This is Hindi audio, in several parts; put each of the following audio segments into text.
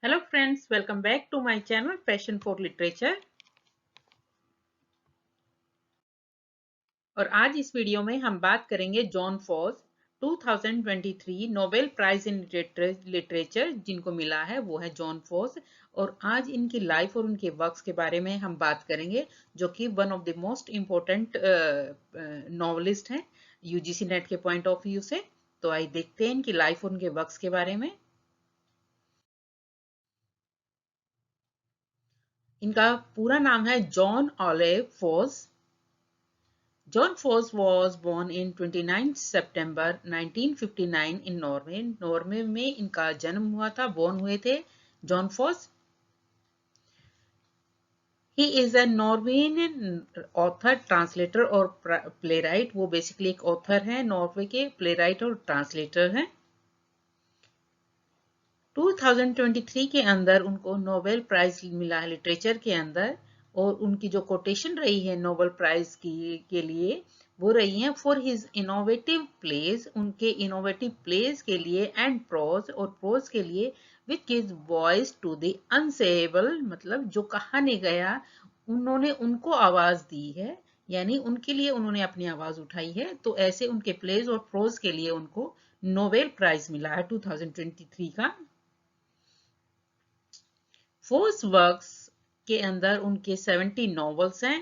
Hello friends, welcome back to my channel passion for literature. और आज इस वीडियो में हम बात करेंगे Jon Fosse 2023 Nobel prize in literature जिनको मिला है वो है जॉन फॉस। और आज इनकी लाइफ और उनके वर्क्स के बारे में हम बात करेंगे, जो कि one of the most important novelist हैं यूजीसी नेट के पॉइंट ऑफ व्यू से। तो आइए देखते हैं इनकी लाइफ और उनके वर्क्स के बारे में। इनका पूरा नाम है Jon Olav Fosse. John Foss was born in 29 September 1959 in Norway. Norway में इनका जन्म हुआ था, बोर्न हुए थे Jon Fosse. He is a Norwegian author, translator और प्लेराइट। वो बेसिकली एक ऑथर हैं, नॉर्वे के प्लेराइट और ट्रांसलेटर हैं। 2023 के अंदर उनको नोबेल प्राइज मिला है लिटरेचर के अंदर। और उनकी जो कोटेशन रही है नोबेल प्राइज की के लिए वो रही है फॉर हिज इनोवेटिव प्लेस, उनके इनोवेटिव प्लेस के लिए, एंड प्रोज और प्रोज के लिए, which gives voice to the unsayable, मतलब जो कहा नहीं गया उन्होंने उनको आवाज दी है, यानी उनके लिए उन्होंने अपनी आवाज उठाई है। तो ऐसे उनके प्लेस और प्रोज के लिए उनको नोबेल प्राइज मिला है 2023 का। फोर्स वर्क्स के अंदर उनके 70 नॉवेल्स हैं,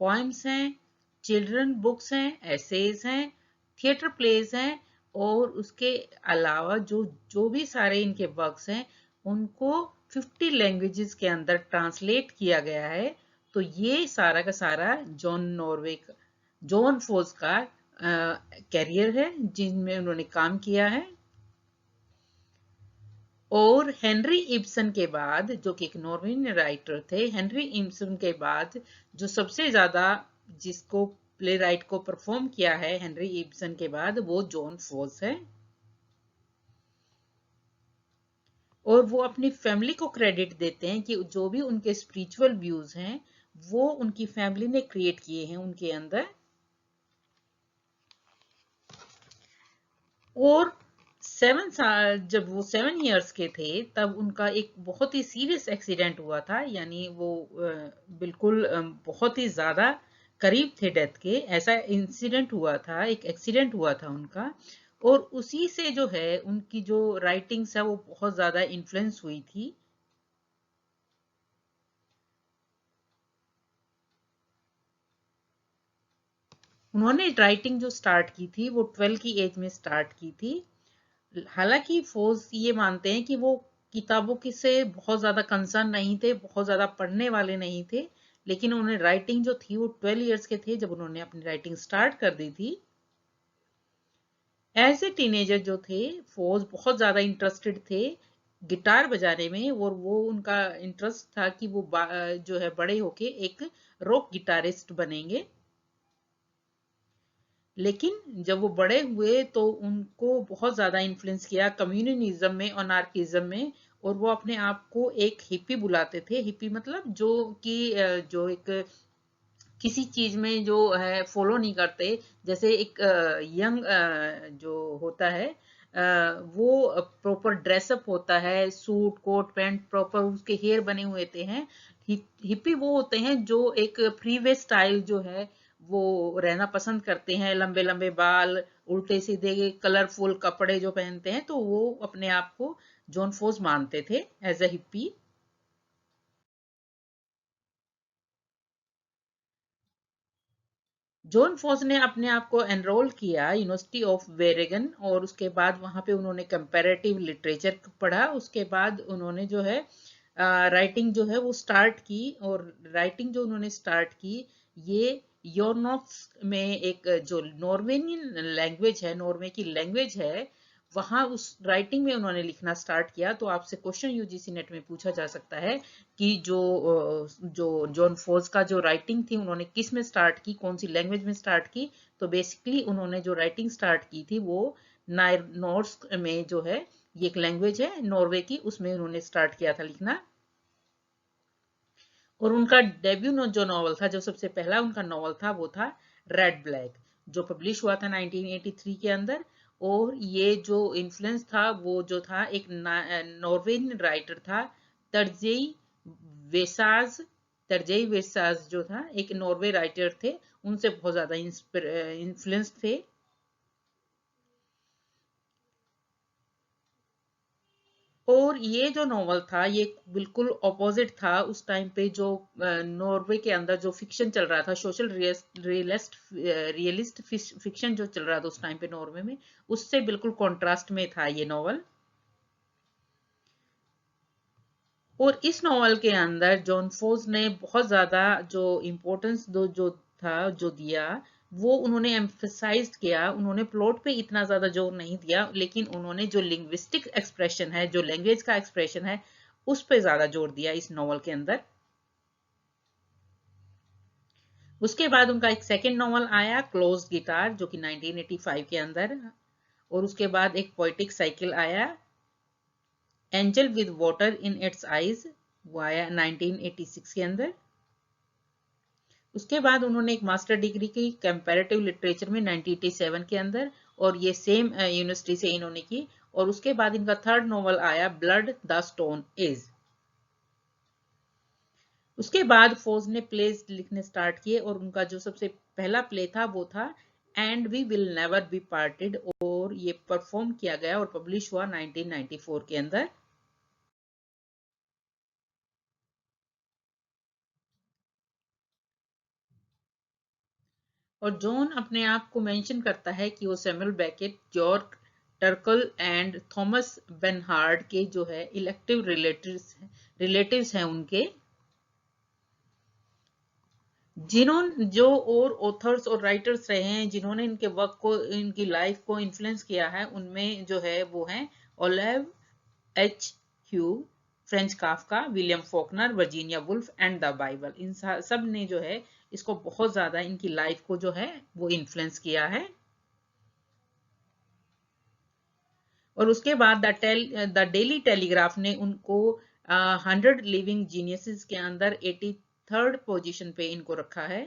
पोएम्स हैं, चिल्ड्रन बुक्स हैं, एसेज हैं, थिएटर प्लेज हैं। और उसके अलावा जो जो भी सारे इनके वर्क्स हैं उनको 50 लैंग्वेजेस के अंदर ट्रांसलेट किया गया है। तो ये सारा का सारा जॉन फोर्स का कैरियर है जिनमें उन्होंने काम किया है। और हेनरी इब्सन के बाद, जो कि एक नॉर्वेजियन राइटर थे, हेनरी इब्सन के बाद जो सबसे ज्यादा जिसको प्ले राइट को परफॉर्म किया है हेनरी इब्सन के बाद, वो जॉन फॉस है। और वो अपनी फैमिली को क्रेडिट देते हैं कि जो भी उनके स्पिरिचुअल व्यूज हैं वो उनकी फैमिली ने क्रिएट किए हैं उनके अंदर। और 7 साल, जब वो 7 इयर्स के थे तब उनका एक बहुत ही सीरियस एक्सीडेंट हुआ था, यानी वो बिल्कुल बहुत ही ज्यादा करीब थे डेथ के। ऐसा इंसिडेंट हुआ था, एक एक्सीडेंट हुआ था उनका। और उसी से जो है उनकी जो राइटिंग्स है वो बहुत ज्यादा इन्फ्लुएंस हुई थी। उन्होंने राइटिंग जो स्टार्ट की थी वो 12 की एज में स्टार्ट की थी। हालांकि फोर्स ये मानते हैं कि वो किताबों की से बहुत ज्यादा कंसर्न नहीं थे, बहुत ज्यादा पढ़ने वाले नहीं थे, लेकिन उन्होंने राइटिंग जो थी वो 12 इयर्स के थे जब उन्होंने अपनी राइटिंग स्टार्ट कर दी थी। एज ए टीनेजर जो थे फोर्स बहुत ज्यादा इंटरेस्टेड थे गिटार बजाने में। और वो उनका इंटरेस्ट था कि वो जो है बड़े होके एक रॉक गिटारिस्ट बनेंगे। लेकिन जब वो बड़े हुए तो उनको बहुत ज्यादा इन्फ्लुएंस किया कम्युनिज्म में, अनार्किज्म में। और वो अपने आप को एक हिप्पी बुलाते थे। हिप्पी मतलब जो कि जो एक किसी चीज में जो है फॉलो नहीं करते। जैसे एक यंग जो होता है वो प्रॉपर ड्रेसअप होता है, सूट कोट पैंट प्रॉपर, उसके हेयर बने हुए होते हैं। हिप्पी वो होते हैं जो एक फ्री वे स्टाइल जो है वो रहना पसंद करते हैं, लंबे लंबे बाल, उल्टे सीधे कलरफुल कपड़े जो पहनते हैं। तो वो अपने आप को जॉन फोस मानते थे as a hippie. Jon Fosse ने अपने आप को एनरोल किया यूनिवर्सिटी ऑफ वेरेगन, और उसके बाद वहां पे उन्होंने कंपैरेटिव लिटरेचर पढ़ा। उसके बाद उन्होंने जो है राइटिंग जो है वो स्टार्ट की। और राइटिंग जो उन्होंने स्टार्ट की ये योरनॉक्स में, एक जो नॉर्वेनियन लैंग्वेज है, नॉर्वे की लैंग्वेज है, वहां उस राइटिंग में उन्होंने लिखना स्टार्ट किया। तो आपसे क्वेश्चन यूजीसी नेट में पूछा जा सकता है कि जो जॉन फोर्स का जो राइटिंग थी उन्होंने किस में स्टार्ट की, कौन सी लैंग्वेज में स्टार्ट की। तो बेसिकली उन्होंने जो राइटिंग स्टार्ट की थी वो नॉर्स में जो है, ये एक लैंग्वेज है नॉर्वे की, उसमें उन्होंने स्टार्ट किया था लिखना। और उनका डेब्यू जो नॉवल था, जो सबसे पहला उनका नॉवल था वो था रेड ब्लैक, जो पब्लिश हुआ था 1983 के अंदर। और ये जो इन्फ्लुएंस था वो जो था एक नॉर्वेजियन राइटर था, तरजेई वेसाज। तरजेई वेसाज जो था एक नॉर्वे राइटर थे, उनसे बहुत ज्यादा इन्फ्लुएंस थे। और ये जो नॉवल था ये बिल्कुल ऑपोजिट था उस टाइम पे जो नॉर्वे के अंदर जो फिक्शन चल रहा था, सोशल रियलिस्ट फिक्शन जो चल रहा था उस टाइम पे नॉर्वे में, उससे बिल्कुल कॉन्ट्रास्ट में था ये नॉवल। और इस नॉवल के अंदर जॉन फोर्स ने बहुत ज्यादा जो इम्पोर्टेंस जो था जो दिया, वो उन्होंने एम्फसाइज किया। उन्होंने प्लॉट पे इतना ज्यादा जोर नहीं दिया, लेकिन उन्होंने जो लिंग्विस्टिक एक्सप्रेशन है, जो लैंग्वेज का एक्सप्रेशन है, उस पे ज्यादा जोर दिया इस नॉवल के अंदर। उसके बाद उनका एक सेकेंड नॉवल आया क्लोज गिटार, जो कि 1985 के अंदर। और उसके बाद एक पोइटिक साइकिल आया angel with water in its eyes, वो आया 1986 के अंदर। उसके बाद उन्होंने एक मास्टर डिग्री की कंपैरेटिव लिटरेचर में 1987 के अंदर, और ये सेम यूनिवर्सिटी से इन्होंने की। और उसके बाद इनका थर्ड नॉवल आया ब्लड द स्टोन इज। उसके बाद फोर्स ने प्लेस लिखने स्टार्ट किए, और उनका जो सबसे पहला प्ले था वो था and we will never be parted, और ये परफॉर्म किया गया और पब्लिश हुआ 1994 के अंदर। और जॉन अपने आप को मेंशन करता है कि वो Samuel Beckett, George Trakl and Thomas Bernhard के जो है इलेक्टिव रिलेटिव्स हैं उनके, जिन्होंने जो और ऑथर्स और राइटर्स रहे हैं जिन्होंने इनके वर्क को, इनकी लाइफ को इन्फ्लुएंस किया है, उनमें जो है वो हैं Olav H Hauge, Franz Kafka, William Faulkner, Virginia Woolf and the Bible. इन सब ने जो है इसको बहुत ज्यादा, इनकी लाइफ को जो है वो इन्फ्लुएंस किया है। और उसके बाद द डेली टेलीग्राफ ने उनको 100 लिविंग जीनियसेस के अंदर 83rd पोजीशन पे इनको रखा है।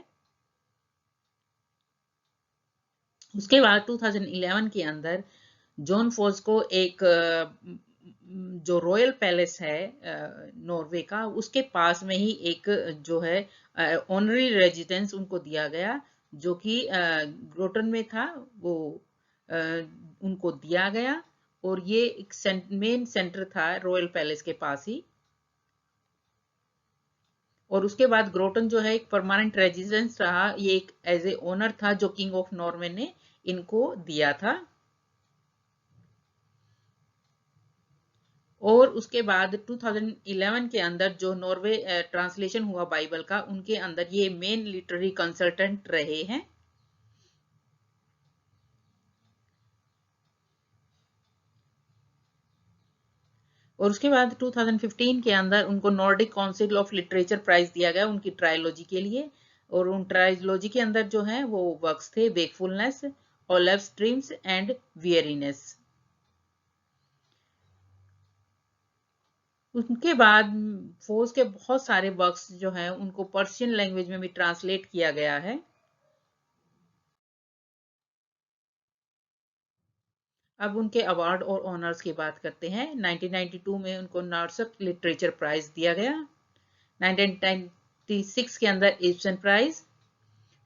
उसके बाद 2011 के अंदर जॉन फोर्स को एक जो रॉयल पैलेस है नॉर्वे का, उसके पास में ही एक जो है ऑनरी रेजिडेंस उनको दिया गया, जो कि ग्रोटन में था, वो अ, उनको दिया गया। और ये एक मेन सेंटर था रॉयल पैलेस के पास ही। और उसके बाद ग्रोटन जो है एक परमानेंट रेजिडेंस रहा, ये एक एज ए ओनर था जो किंग ऑफ नॉर्वे ने इनको दिया था। और उसके बाद 2011 के अंदर जो नॉर्वे ट्रांसलेशन हुआ बाइबल का, उनके अंदर ये मेन लिटरेरी कंसल्टेंट रहे हैं। और उसके बाद 2015 के अंदर उनको Nordic Council of Literature prize दिया गया उनकी ट्रायोलॉजी के लिए। और उन ट्रायोलॉजी के अंदर जो है वो वर्क्स थे वेकफुलनेस, ओलेव स्ट्रीम्स एंड वियरीनेस। उनके बाद फोर्स के बहुत सारे वर्क्स जो हैं उनको पर्शियन लैंग्वेज में भी ट्रांसलेट किया गया है। अब उनके अवार्ड और ऑनर्स की बात करते हैं। 1992 में उनको नार्सक लिटरेचर प्राइज दिया गया। 1996 के अंदर इब्सन प्राइज,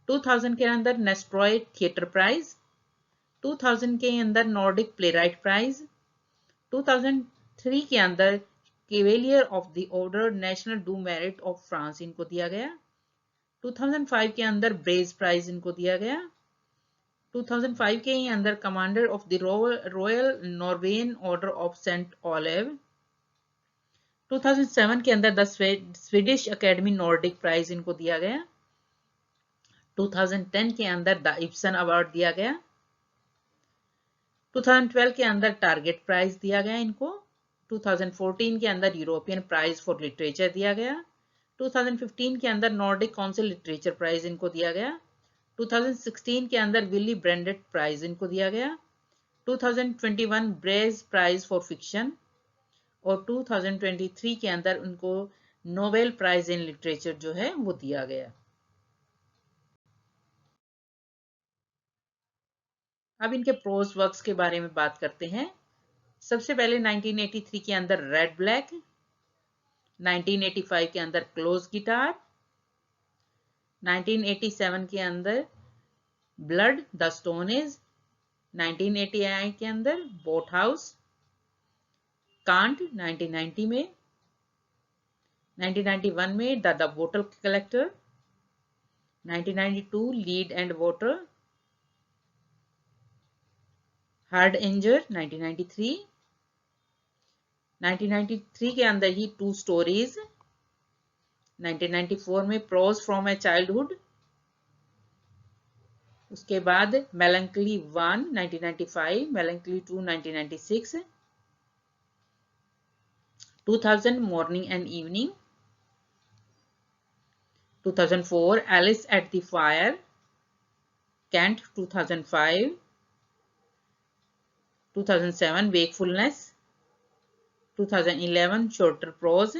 2000 के अंदर नेस्ट्रॉय थिएटर प्राइज, 2000 के अंदर नॉर्डिक प्लेराइट प्राइज, 2003 के अंदर cavalier of the order national do merit of France इनको दिया गया। 2005 के अंदर ब्रेज प्राइज इनको दिया गया। 2005 के ही अंदर commander of the Royal Norwegian Order of Saint Olav. 2007 के अंदर the Swedish Academy Nordic prize इनको दिया गया। 2010 के अंदर द इब्सन अवार्ड दिया गया। 2012 के अंदर टारगेट प्राइज दिया गया इनको। 2014 के अंदर यूरोपियन प्राइज फॉर लिटरेचर दिया गया। 2015 के अंदर नॉर्डिक काउंसिल लिटरेचर प्राइज इनको दिया गया। 2016 के अंदर विली ब्रेंडेट प्राइज इनको दिया गया। 2021 ब्रेज प्राइज फॉर फिक्शन। और 2023 के अंदर उनको नोबेल प्राइज इन लिटरेचर जो है वो दिया गया। अब इनके प्रोज वर्क्स के बारे में बात करते हैं। सबसे पहले 1983 के अंदर रेड ब्लैक, 1985 के अंदर क्लोज गिटार, 1987 के अंदर ब्लड द स्टोन एज, 1988 के अंदर बोट हाउस, कांट 1990 में, 1991 में the bottle collector, 1992 lead and water, hard anger 1993, 1993 के अंदर ही टू स्टोरीज, 1994 में प्रोज फ्रॉम ए चाइल्डहुड, उसके बाद melancholy 1 1995, melancholy 2 1996, 2000 morning and evening, 2004 Aliss at the fire, Kant 2005, 2007 wakefulness, 2011 shorter prose,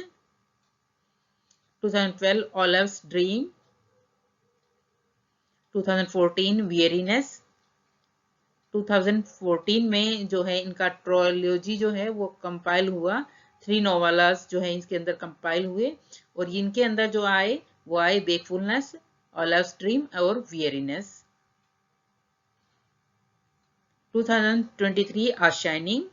2012 Olive's dream, 2014 weariness, 2014 में जो है इनका ट्रोलॉजी जो है वो कंपाइल हुआ, 3 नोवेलास जो है इसके अंदर कंपाइल हुए, और इनके अंदर जो आए वो आए वेकफुलनेस, ऑलिव्स ड्रीम और वियरीनेस। 2023 आ शाइनिंग।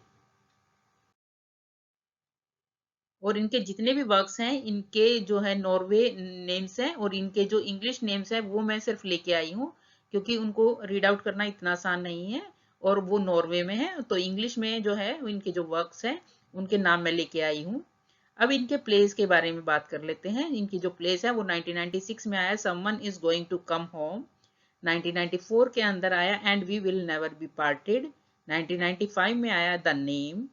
और इनके जितने भी वर्क्स हैं इनके जो है नॉर्वे नेम्स हैं, और इनके जो इंग्लिश नेम्स हैं वो मैं सिर्फ लेके आई हूँ क्योंकि उनको रीड आउट करना इतना आसान नहीं है, और वो नॉर्वे में है, तो इंग्लिश में जो है इनके जो वर्क्स हैं उनके नाम मैं लेके आई हूँ। अब इनके प्लेस के बारे में बात कर लेते हैं। इनकी जो प्लेस है वो 1996 में आया someone is going to come home, 1994 के अंदर आया and we will never be parted, 1995 में आया the name,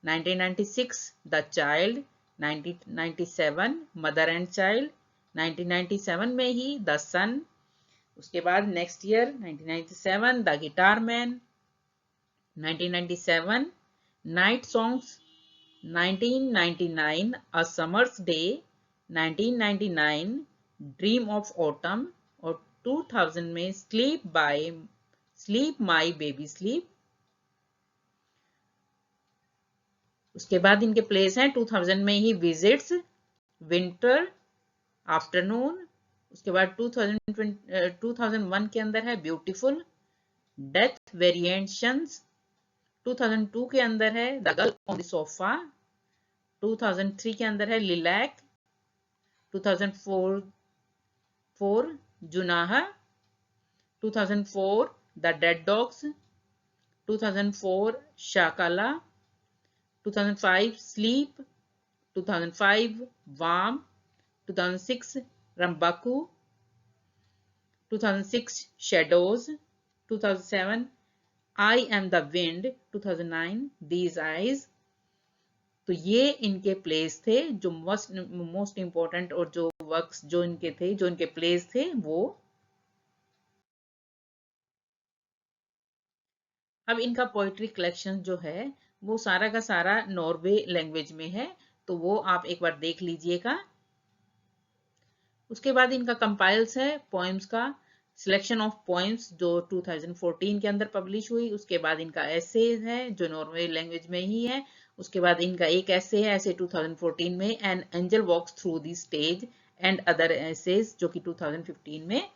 1996 the child, 1997 mother and child, 1997 में ही द सन, उसके बाद next year 1997 the guitar man, 1997 night songs, 1999 a summer's day, 1999 dream of autumn, और 2000 में स्लीप माई बेबी स्लीप। उसके बाद इनके प्लेस हैं 2000 में ही विजिट्स, विंटर, आफ्टरनून, उसके बाद 2001 के अंदर है ब्यूटीफुल, डेथ वेरिएशंस, 2002 के अंदर है the girl on the sofa, 2003 के अंदर है lilac, 2004 जुनाहा, 2004 the dead dogs, 2004 शाकाला, 2005 sleep, 2005 warm, 2006 Rambaku, 2006 shadows, 2007 I am the wind, 2009 these eyes। तो ये इनके प्लेस थे जो मोस्ट इंपॉर्टेंट, और जो वर्क्स जो इनके थे, जो इनके प्लेस थे वो। अब इनका पोइट्री कलेक्शन जो है वो सारा का सारा नॉर्वे लैंग्वेज में है, तो वो आप एक बार देख लीजिएगा। उसके बाद इनका कंपाइल्स है पोएम्स का, सिलेक्शन ऑफ पोएम्स जो 2014 के अंदर पब्लिश हुई। उसके बाद इनका ऐसे है जो नॉर्वे लैंग्वेज में ही है। उसके बाद इनका एक ऐसे है, ऐसे 2014 में, an angel walks through the stage and other essays, जो कि 2015 में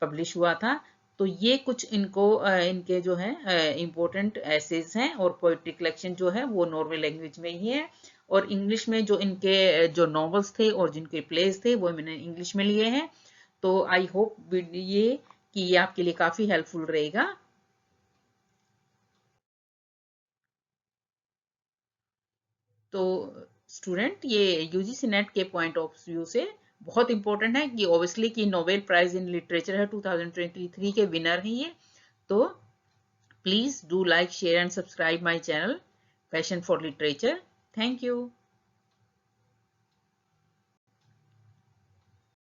पब्लिश हुआ था। तो ये कुछ इनको इनके जो है इम्पोर्टेंट एसेज हैं, और पोएट्री कलेक्शन जो है वो नॉर्वे लैंग्वेज में ही है, और इंग्लिश में जो इनके जो नॉवेल्स थे और जिनके प्लेस थे वो मैंने इंग्लिश में लिए हैं। तो आई होप ये आपके लिए काफी हेल्पफुल रहेगा। तो स्टूडेंट, ये यूजीसी नेट के पॉइंट ऑफ व्यू से बहुत इंपॉर्टेंट है कि ऑब्वियसली कि नोबेल प्राइज इन लिटरेचर है 2023 के विनर हैं ये। तो please do like, share and subscribe my channel passion for literature. Thank you.